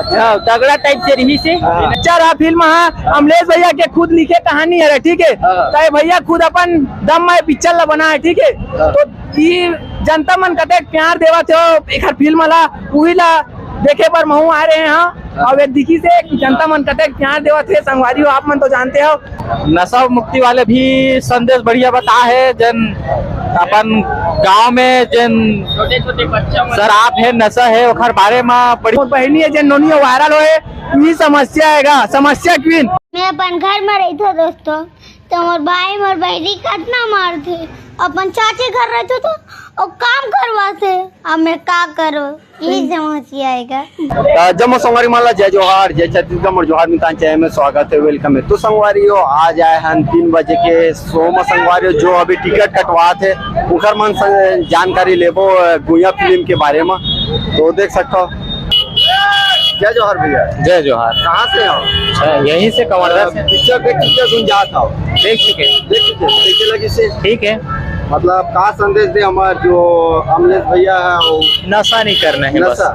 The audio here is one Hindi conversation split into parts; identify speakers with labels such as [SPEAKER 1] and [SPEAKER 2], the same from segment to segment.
[SPEAKER 1] अच्छा तगड़ा टाइप से रही से अच्छा फिल्म हाँ अमलेश भैया के खुद लिखे कहानी है ठीक है। तो भैया खुद अपन दम में पिक्चर ला बना है ठीक है। तो ये जनता मन कते प्यार देवा थे एक फिल्म ला वही ला देखे पर महू आ रहे हैं हाँ। और दिखी से जनता मन कते प्यार देवा थे संगवारी आप मन तो जानते हो।
[SPEAKER 2] नशा मुक्ति वाले भी संदेश बढ़िया बता है जन अपन गांव में जन
[SPEAKER 1] छोटे बच्चा
[SPEAKER 2] शराब है नशा है ओखर बारे में बड़ी
[SPEAKER 1] बहनी है जन नोनियो वायरल होए ये समस्या है समस्या क्वीन।
[SPEAKER 3] मैं अपन घर में रही था दोस्तों तो मोर भाई मोर बहनी कितना मार थे अपन चाचे घर रहते तो और काम करवाते अब मैं का करो यही समस्या आएगा।
[SPEAKER 4] जब संगवारी माला जय जोहार जय छत्तीसगढ़ मोर जोहार मितान चाहे में स्वागत है वेलकम है। तो संगवारी हो आज आए हैं 3 बजे के शो में संगवारी जो अभी टिकट कटवा थे उनकर मन जानकारी लेबो गुया फिल्म के बारे में। तो देख सकते हो जय जोहार भैया।
[SPEAKER 2] जय जोहार।
[SPEAKER 4] कहाँ से हो?
[SPEAKER 2] यहीं से कवर्धा से।
[SPEAKER 4] पिक्चर देख चुके गुंजात हो?
[SPEAKER 2] देख चुके
[SPEAKER 4] देखे लगी से
[SPEAKER 2] ठीक है।
[SPEAKER 4] मतलब का संदेश दे हमारे जो अमलेश भैया है वो
[SPEAKER 2] नशा नहीं करना है बस।
[SPEAKER 4] नशा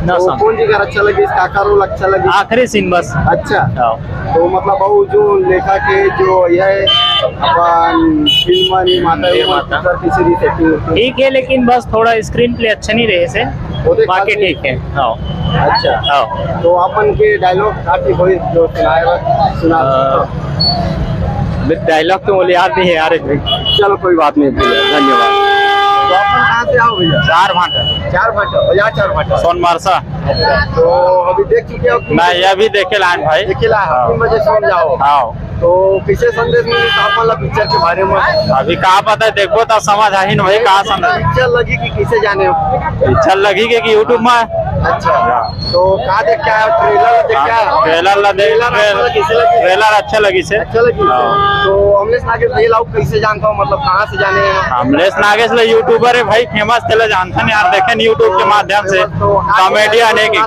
[SPEAKER 2] नशा
[SPEAKER 4] कौन जी का अच्छा लगी काका रोल अच्छा लगी
[SPEAKER 2] आखिरी सीन बस।
[SPEAKER 4] अच्छा तो मतलब वो जो लेखा के जो यह अपन फिल्म निर्माता किसी सेटिंग
[SPEAKER 2] ठीक है लेकिन बस थोड़ा स्क्रीन प्ले अच्छा नहीं रहे से बाकी ठीक है।
[SPEAKER 4] अच्छा तो अपन के डायलॉग काफी कोई जो सुना
[SPEAKER 2] डायलॉग तो बोले याद नहीं है यार।
[SPEAKER 4] चलो कोई बात नहीं भैया धन्यवाद। तो अपन कहाँ से आओ भैया?
[SPEAKER 2] 4 भाटा
[SPEAKER 4] 4 भाटा बाजार 4 भाटा
[SPEAKER 2] सोनमरसा।
[SPEAKER 4] तो अभी देख चुके हो?
[SPEAKER 2] मैं ये भी देखे लाइन भाई
[SPEAKER 4] देखे ला 3 बजे सुन जाओ।
[SPEAKER 2] हाँ
[SPEAKER 4] तो किसे संदेश में वाला पिक्चर के बारे में
[SPEAKER 2] अभी कहा पता है देखो तो समझ आई न भाई कहा समझ
[SPEAKER 4] पिक्चर लगी कि किसे जाने
[SPEAKER 2] इच्छा लगी कि यूट्यूब में।
[SPEAKER 4] अच्छा तो कहाँ देख क्या ट्रेलर देख क्या
[SPEAKER 2] ट्रेलर अच्छा लगी से
[SPEAKER 4] अच्छा लगी। तो अमलेश नागेश भैया लोग कैसे जानता हूँ मतलब कहाँ से जाने हैं?
[SPEAKER 2] अमलेश नागेश ले यूट्यूबर है भाई फेमस थे जानते हैं यार देखे यूट्यूब के माध्यम से कॉमेडियन है कि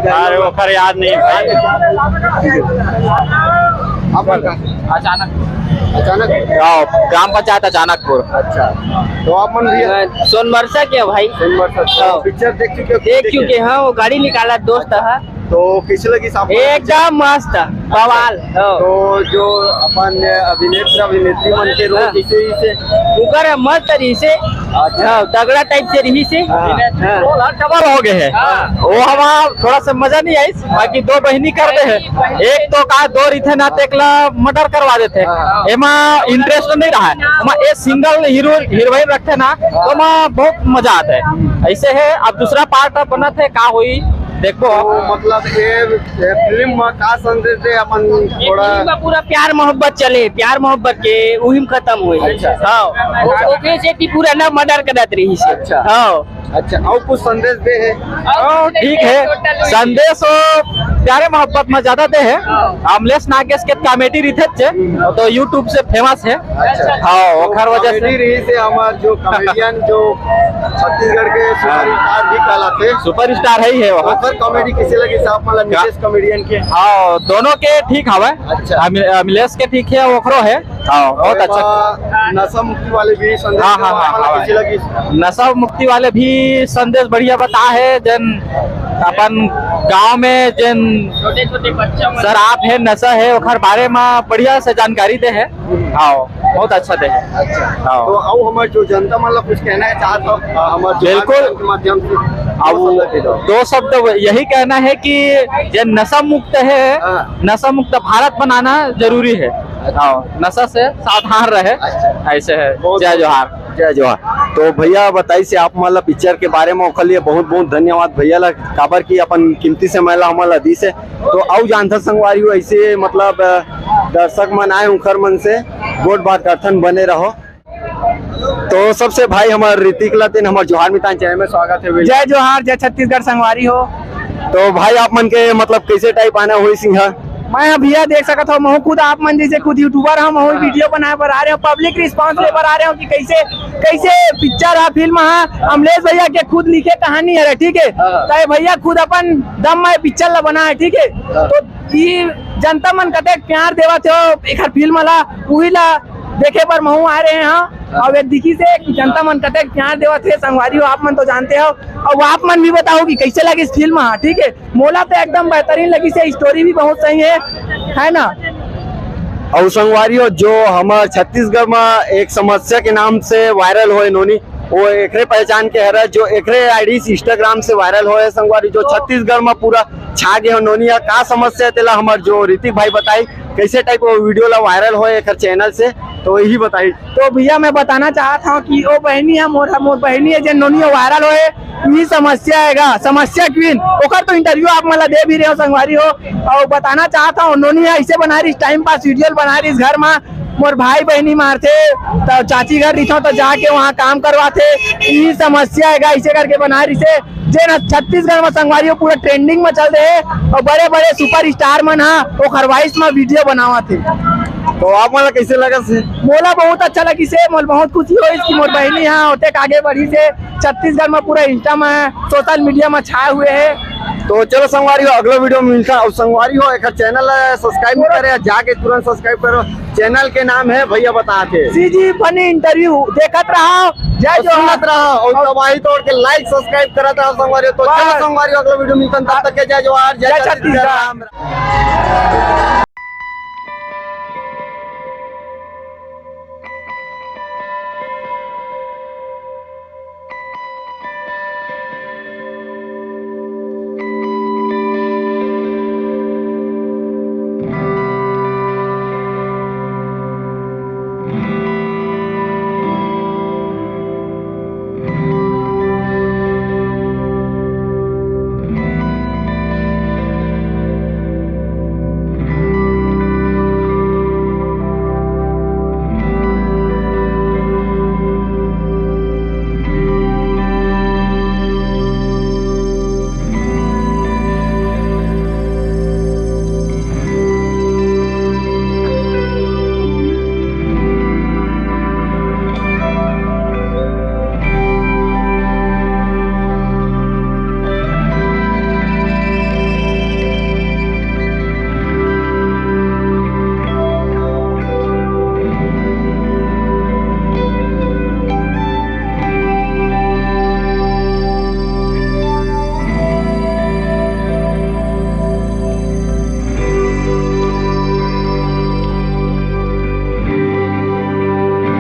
[SPEAKER 2] अरे वो खर याद नहीं
[SPEAKER 4] अचानक
[SPEAKER 2] ग्राम पंचायत अचानकपुर।
[SPEAKER 4] अच्छा तो आप मन भी
[SPEAKER 1] सोनमरसा के भाई
[SPEAKER 4] पिक्चर देख
[SPEAKER 1] चुके हैं वो गाड़ी निकाला दोस्त है
[SPEAKER 4] तो कैसे लगी साहब?
[SPEAKER 1] एकदम मस्त बवाल।
[SPEAKER 4] तो जो अपन अभिनेत्री मन के रोल किसे
[SPEAKER 1] उकर मस्त रही से तगड़ा टाइप से रही से
[SPEAKER 2] डबल हो गए हैं वो हमारा थोड़ा सा मजा नहीं आई बाकी 2 बहनी कर दे है एक तो का 2 रिथे ना तेकला मर्डर करवा देते एमा इंटरेस्ट नहीं रहा है एक सिंगल हीरोइन रखे ना तो बहुत मजा आता है ऐसे है। अब दूसरा पार्ट बना थे का हुई देखो
[SPEAKER 4] मतलब ये फिल्म में का संदेश दे अपन थोड़ा
[SPEAKER 1] पूरा प्यार मोहब्बत चले प्यार मोहब्बत के वही में खत्म हुए।
[SPEAKER 4] अच्छा
[SPEAKER 1] ओके से पूरा ना मर्डर करत रही से।
[SPEAKER 4] अच्छा अच्छा और कुछ संदेश दे है?
[SPEAKER 2] ठीक है संदेश प्यारे मोहब्बत में ज्यादा दे है। अमलेश नागेश के कॉमेडी रिथे तो यूट्यूब से फेमस है। हाँ खर वजह
[SPEAKER 4] से हमारे जो कॉमेडियन जो छत्तीसगढ़ के सुपरस्टार भी कहलाते
[SPEAKER 2] सुपरस्टार है वहाँ
[SPEAKER 4] कॉमेडी किसे लगी साहब मतलब नितेश कॉमेडियन के?
[SPEAKER 2] हाँ दोनों के ठीक हवा।
[SPEAKER 4] अच्छा
[SPEAKER 2] अमलेश के ठीक है ओखरो है। बहुत अच्छा।
[SPEAKER 4] नशा मुक्ति वाले भी संदेश
[SPEAKER 2] हाँ
[SPEAKER 4] लगी
[SPEAKER 2] नशा मुक्ति वाले भी संदेश बढ़िया बता है जन अपन गांव में जन
[SPEAKER 1] छोटे बच्चा
[SPEAKER 2] शराब है नशा है ओखर बारे में बढ़िया से जानकारी दे है। हाँ बहुत अच्छा दे है।
[SPEAKER 4] अच्छा तो आओ हमारे जो जनता मतलब कुछ कहना है चाहता हूँ हमारे
[SPEAKER 2] बिल्कुल
[SPEAKER 4] माध्यम से
[SPEAKER 2] अब 2 शब्द यही कहना है कि ये नशा मुक्त है नशा मुक्त भारत बनाना जरूरी है। नशा से सावधान रहे। ऐसे है। जय जोहार
[SPEAKER 4] जय जोहार। तो भैया बताइए से आप मतलब पिक्चर के बारे में ओखर लिए बहुत बहुत धन्यवाद भैया ला काबर की अपन कीमती से महिला हमारा दी से। तो आओ जानता संगवारी हो ऐसे मतलब दर्शक मन आए उखर मन से गोट बात कथन बने रहो। तो सबसे भाई हमारे ऋतिक लातेन हमारे जोहार मितान चैनल में स्वागत है।
[SPEAKER 1] जय जोहार जय छत्तीसगढ़ संगवारी हो।
[SPEAKER 4] तो भाई आप मन के मतलब कैसे टाइप आना हुई सिंह
[SPEAKER 1] मैं भैया देख सकता हूँ मैं खुद आप मन जैसे खुद यूट्यूबर हम वीडियो बनाए पर आ रहे हो पब्लिक रिस्पांस ले पर आ रहे हो कि कैसे पिक्चर है फिल्म है अमलेश भैया के खुद लिखे कहानी है ठीक है। तो भैया खुद अपन दम में पिक्चर ला बना है ठीक है। तो ये जनता मन कते प्यार देवा थे एक फिल्म ला वही ला देखे पर महू आ रहे हैं और एक दिखी से जनता मन कते प्यार देवत है संगवारी हो, आप मन तो जानते हो। और आप मन भी बताओ कि कैसे लगी इस फिल्म। हाँ ठीक है, मोला तो एकदम बेहतरीन लगी से, स्टोरी भी बहुत सही है ना।
[SPEAKER 4] और संगवारी जो हमारे छत्तीसगढ़ में एक समस्या के नाम से वायरल हो इन्होंने, वो एकरे पहचान के हरा जो एकरे आईडी इंस्टाग्राम से वायरल हो है संगवारी, जो छत्तीसगढ़ में पूरा छा गए नोनी का समस्या तेला हमार जो ऋतिक भाई बताई कैसे टाइप वो वीडियो ला वायरल हो एक चैनल से, तो यही बताई।
[SPEAKER 1] तो भैया मैं बताना चाहता हूँ कि वो बहनी है मोर बहनी है जो नोनी वायरल होए, ये समस्या है समस्या क्वीन, ओकर तो इंटरव्यू आप मतलब दे भी रहे हो संगवारी हो। और बताना चाहता हूँ नोनी ऐसे बना रही टाइम पास वीडियो बना रही घर में, मोर भाई बहनी मारते तो चाची घर रही तो जाके वहाँ काम करवाते, ये समस्या है ऐसे करके बना रही से जे ना छत्तीसगढ़ में संगवारी पूरा ट्रेंडिंग में चल रहे और बड़े बड़े सुपर स्टार मन हा वो खरवाइश में वीडियो बनावा थे।
[SPEAKER 4] तो आप मतलब कैसे लगा से?
[SPEAKER 1] मोला बहुत अच्छा लगी से, मोल बहुत खुशी हो इसकी मोर बहनी यहाँ होते आगे बढ़ी से, छत्तीसगढ़ में पूरा इंस्टा में सोशल मीडिया में छाए हुए है।
[SPEAKER 4] तो चलो संगवारी हो अगला वीडियो में मिलता है। संगवारी हो एक चैनल सब्सक्राइब करे, जाके तुरंत सब्सक्राइब करो, चैनल के नाम है भैया बताते
[SPEAKER 1] सीजी फनी इंटरव्यू, देखत रहो, जय
[SPEAKER 4] जोहत रहो और दबाई तोड़ के लाइक सब्सक्राइब करत रहो संगवारी। तो चलो संगवारी अगला वीडियो मिलता है, तब तक के जय जोहार, जय छत्तीसगढ़।